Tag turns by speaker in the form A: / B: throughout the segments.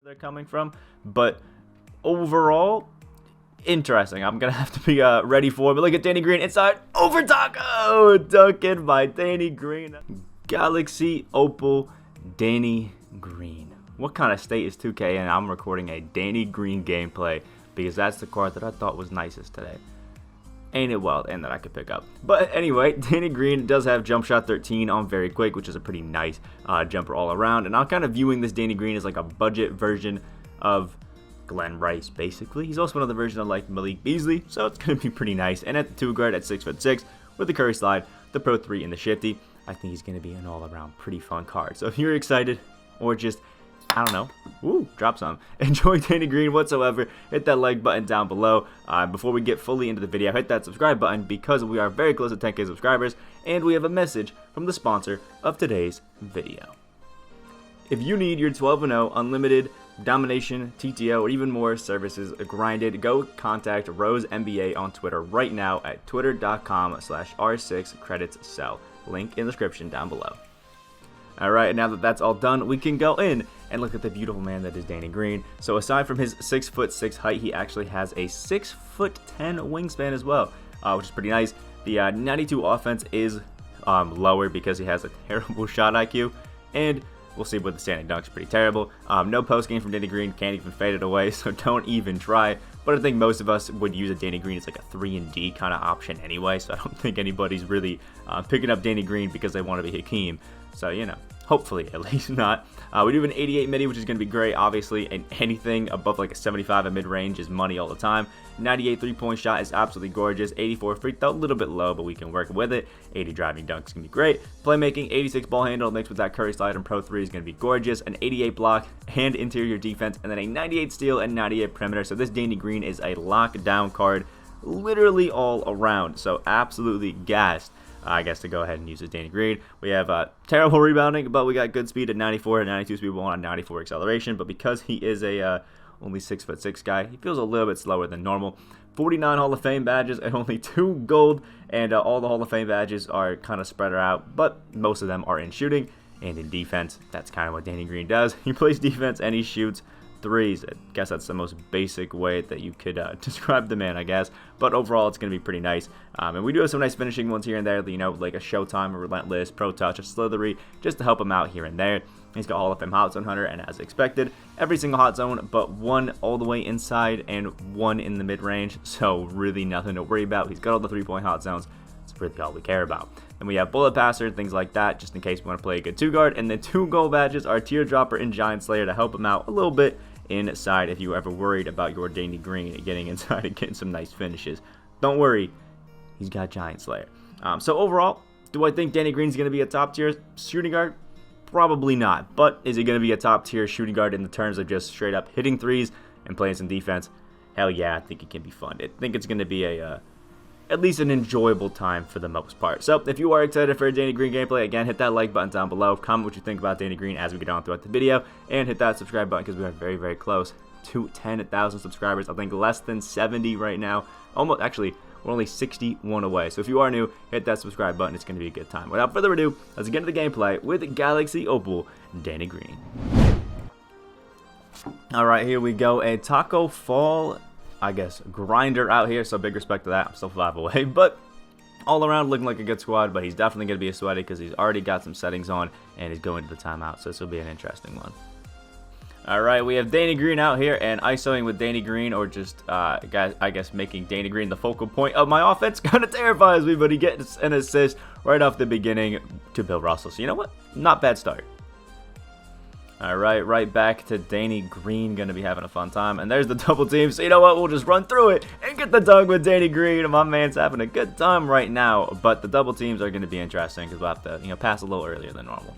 A: they're coming from, but overall, interesting. I'm gonna have to be ready for it. But look at Danny Green inside over Taco, dunking by Danny Green. Galaxy Opal, Danny Green. What kind of state is 2K in? I'm recording a Danny Green gameplay because that's the card that I thought was nicest today. Ain't it wild? And that I could pick up. But anyway, Danny Green does have jump shot 13 on very quick, which is a pretty nice jumper all around. And I'm kind of viewing this Danny Green as like a budget version of Glen basically. He's also another version of like Malik Beasley, so it's going to be pretty nice. And at the 2 guard at 6'6" with the Curry slide, the Pro 3, and the Shifty, I think he's going to be an all around pretty fun card. So if you're excited or just, I don't know, drop some, enjoy Danny Green whatsoever, hit that like button down below. Before we get fully into the video, hit that subscribe button because we are very close to 10K subscribers, and we have a message from the sponsor of today's video. If you need your 12-0 unlimited domination, TTO, or even more services grinded, go contact Rose NBA on Twitter right now at twitter.com/r6creditssell. Link in the description down below. Alright, now that that's all done, we can go in and look at the beautiful man that is Danny Green. So aside from his 6'6" height, he actually has a 6'10" wingspan as well, which is pretty nice. The 92 offense is lower because he has a terrible shot IQ, and we'll see with the standing dunks, pretty terrible. No post game from Danny Green, can't even fade it away, so don't even try. But I think most of us would use a Danny Green as like a 3-and-D kind of option anyway, so I don't think anybody's really picking up Danny Green because they want to be Hakeem. So, you know, hopefully at least not. We do have an 88 midi, which is going to be great, obviously, and anything above like a 75 at mid-range is money all the time. 98 three-point shot is absolutely gorgeous. 84 free throw, a little bit low, but we can work with it. 80 driving dunk is going to be great. Playmaking, 86 ball handle mixed with that Curry slide and Pro 3 is going to be gorgeous. An 88 block and interior defense, and then a 98 steal and 98 perimeter. So this Danny Green is a lockdown card literally all around. So absolutely gassed, I guess, to go ahead and use this Danny Green. We have terrible rebounding, but we got good speed at 94 and 92 speed, we want a 94 acceleration. But because he is a only 6'6" guy, he feels a little bit slower than normal. 49 Hall of Fame badges and only 2 gold, and all the Hall of Fame badges are kind of spread out, but most of them are in shooting and in defense. That's kind of what Danny Green does. He plays defense and he shoots threes. I guess that's the most basic way that you could describe the man, I guess. But overall, it's going to be pretty nice. And we do have some nice finishing ones here and there, you know, like a Showtime, a Relentless, Pro Touch, a Slithery, just to help him out here and there. He's got Hall of Fame Hot Zone Hunter, and as expected, every single hot zone, but 1 all the way inside and 1 in the mid-range. So really nothing to worry about. He's got all the 3-point hot zones. That's really all we care about. And we have Bullet Passer, things like that, just in case we want to play a good 2-guard. And the 2 gold badges are Teardropper and Giant Slayer to help him out a little bit inside if you were ever worried about your Danny Green getting inside and getting some nice finishes. Don't worry, he's got Giant Slayer. So overall, do I think Danny Green's going to be a top-tier shooting guard? Probably not. But is he going to be a top-tier shooting guard in the terms of just straight-up hitting threes and playing some defense? Hell yeah, I think it can be fun. I think it's going to be at least an enjoyable time for the most part. So if you are excited for a Danny Green gameplay, again, hit that like button down below. Comment what you think about Danny Green as we get on throughout the video, and hit that subscribe button because we are very, very close to 10,000 subscribers. I think less than 70 right now. Almost, actually, we're only 61 away. So if you are new, hit that subscribe button. It's going to be a good time. Without further ado, let's get into the gameplay with Galaxy Opal, Danny Green. All right, here we go. A Taco Fall, I guess, grinder out here, so big respect to that. I'm still 5 away, but all around looking like a good squad, but he's definitely going to be a sweaty because he's already got some settings on and he's going to the timeout, so this will be an interesting one. All right, we have Danny Green out here, and ISOing with Danny Green, or just, guys, I guess, making Danny Green the focal point of my offense kind of terrifies me, but he gets an assist right off the beginning to Bill Russell, so you know what? Not bad start. Alright, right back to Danny Green, going to be having a fun time. And there's the double team, so you know what? We'll just run through it and get the dunk with Danny Green. My man's having a good time right now, but the double teams are going to be interesting because we'll have to, you know, pass a little earlier than normal.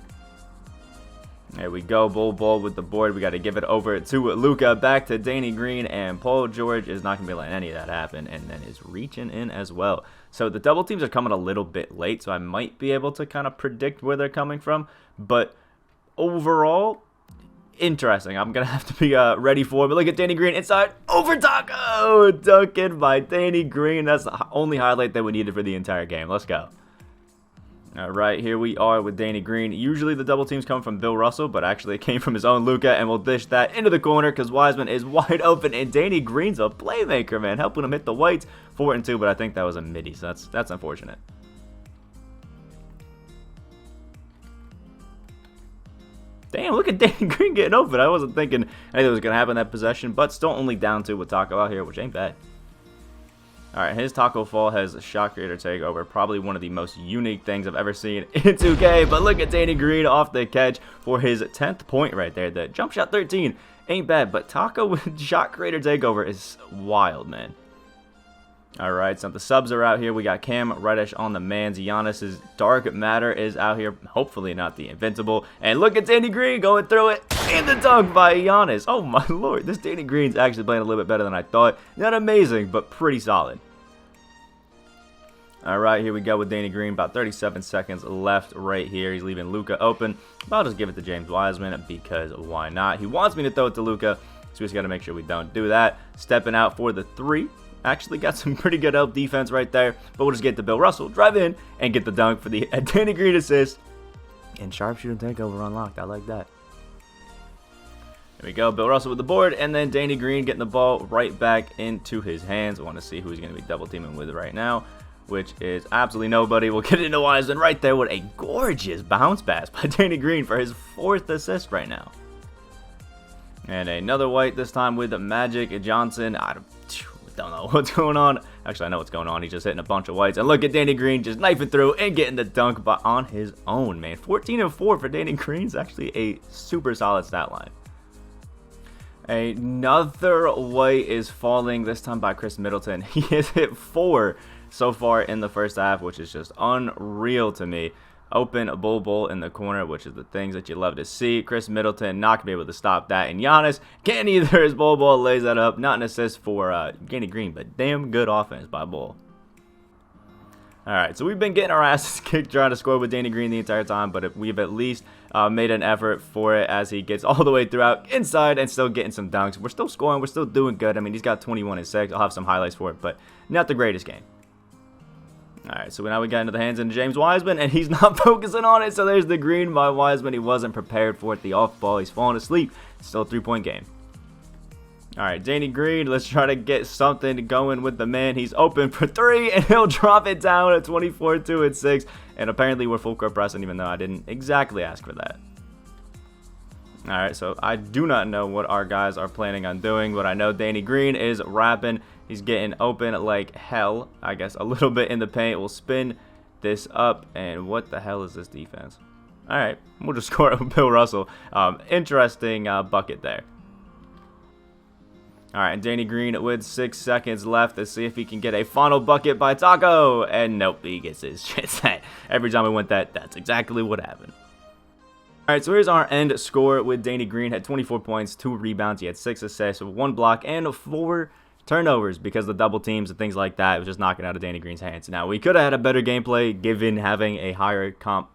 A: There we go, ball with the board. We got to give it over to Luka, back to Danny Green, and Paul George is not going to be letting any of that happen, and then is reaching in as well. So the double teams are coming a little bit late, so I might be able to kind of predict where they're coming from, but overall, interesting. I'm going to have to be ready for it. But look at Danny Green inside over Taco, dunking by Danny Green. That's the only highlight that we needed for the entire game. Let's go. All right, here we are with Danny Green. Usually the double teams come from Bill Russell, but actually it came from his own Luka, and we'll dish that into the corner because Wiseman is wide open, and Danny Green's a playmaker, man, helping him hit the whites. 4-2, but I think that was a midi, so that's unfortunate. Damn, look at Danny Green getting open. I wasn't thinking anything was going to happen in that possession, but still only down 2 with Taco out here, which ain't bad. Alright, his taco fall has a shot creator takeover. Probably one of the most unique things I've ever seen in 2K. But look at Danny Green off the catch for his 10th point right there. The jump shot 13 ain't bad, but taco with shot creator takeover is wild, man. Alright, so the subs are out here. We got Cam Reddish on the mans. Giannis's Dark Matter is out here. Hopefully not the Invincible. And look at Danny Green going through it. And the dunk by Giannis. Oh my lord. This Danny Green's actually playing a little bit better than I thought. Not amazing, but pretty solid. Alright, here we go with Danny Green. About 37 seconds left right here. He's leaving Luka open. I'll just give it to James Wiseman because why not? He wants me to throw it to Luka, so we just got to make sure we don't do that. Stepping out for the 3. Actually got some pretty good help defense right there. But we'll just get to Bill Russell, drive in, and get the dunk for the Danny Green assist. And sharpshooter takeover unlocked. I like that. There we go. Bill Russell with the board. And then Danny Green getting the ball right back into his hands. I want to see who he's going to be double teaming with right now, which is absolutely nobody. We'll get into Wiseman right there with a gorgeous bounce pass by Danny Green for his 4th assist right now. And another white this time with Magic Johnson. I don't know what's going on. Actually, I know what's going on. He's just hitting a bunch of whites. And look at Danny Green just knifing through and getting the dunk on his own, man. 14-4 for Danny Green is actually a super solid stat line. Another white is falling, this time by Chris Middleton. He has hit 4 so far in the first half, which is just unreal to me. Open bull in the corner, which is the things that you love to see. Chris Middleton not going to be able to stop that. And Giannis can't either. His bull lays that up. Not an assist for Danny Green, but damn good offense by Bull. Alright, so we've been getting our asses kicked trying to score with Danny Green the entire time, but we've at least made an effort for it as he gets all the way throughout inside and still getting some dunks. We're still scoring. We're still doing good. I mean, he's got 21 and 6. I'll have some highlights for it, but not the greatest game. Alright, so now we got into the hands of James Wiseman, and he's not focusing on it, so there's the green by Wiseman. He wasn't prepared for it. The off ball, he's falling asleep. Still a 3-point game. Alright, Danny Green, let's try to get something going with the man. He's open for 3, and he'll drop it down at 24, 2, and 6. And apparently we're full court pressing, even though I didn't exactly ask for that. Alright, so I do not know what our guys are planning on doing, but I know Danny Green is rapping. He's getting open like hell. I guess a little bit in the paint. We'll spin this up, and what the hell is this defense? Alright, we'll just score it with Bill Russell. Interesting bucket there. Alright, and Danny Green with 6 seconds left. Let's see if he can get a final bucket by Taco. And nope, he gets his shit set. Every time we went that's exactly what happened. Alright, so here's our end score with Danny Green. Had 24 points, 2 rebounds. He had 6 assists, 1 block, and 4 turnovers because the double teams and things like that. It was just knocking out of Danny Green's hands. Now, we could have had a better gameplay given having a higher comp,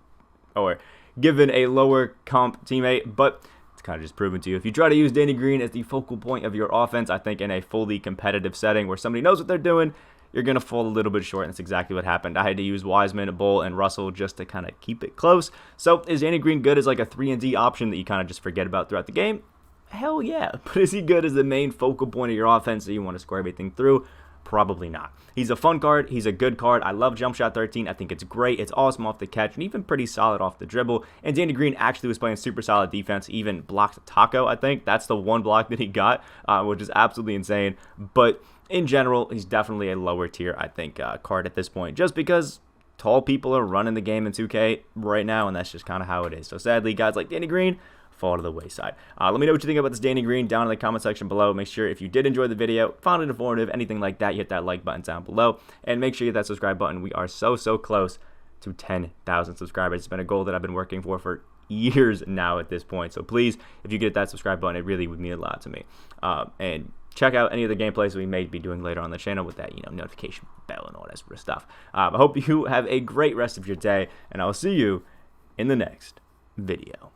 A: or given a lower comp teammate, but it's kind of just proven to you. If you try to use Danny Green as the focal point of your offense, I think in a fully competitive setting where somebody knows what they're doing, you're going to fall a little bit short, and that's exactly what happened. I had to use Wiseman, Bull, and Russell just to kind of keep it close. So is Danny Green good as like a 3-and-D option that you kind of just forget about throughout the game? Hell yeah. But is he good as the main focal point of your offense that you want to score everything through? Probably not. He's a fun card. He's a good card. I love Jump Shot 13. I think it's great. It's awesome off the catch and even pretty solid off the dribble. And Danny Green actually was playing super solid defense. Even blocked Taco, I think. That's the one block that he got, which is absolutely insane. But in general, he's definitely a lower tier, I think, card at this point. Just because tall people are running the game in 2K right now, and that's just kind of how it is. So sadly, guys like Danny Green fall to the wayside. Let me know what you think about this Danny Green down in the comment section below. Make sure if you did enjoy the video, found it informative, anything like that, you hit that like button down below. And make sure you hit that subscribe button. We are so close to 10,000 subscribers. It's been a goal that I've been working for years now at this point. So please, if you get that subscribe button, it really would mean a lot to me. And check out any of the gameplays we may be doing later on the channel with that, notification bell and all that sort of stuff. I hope you have a great rest of your day, and I'll see you in the next video.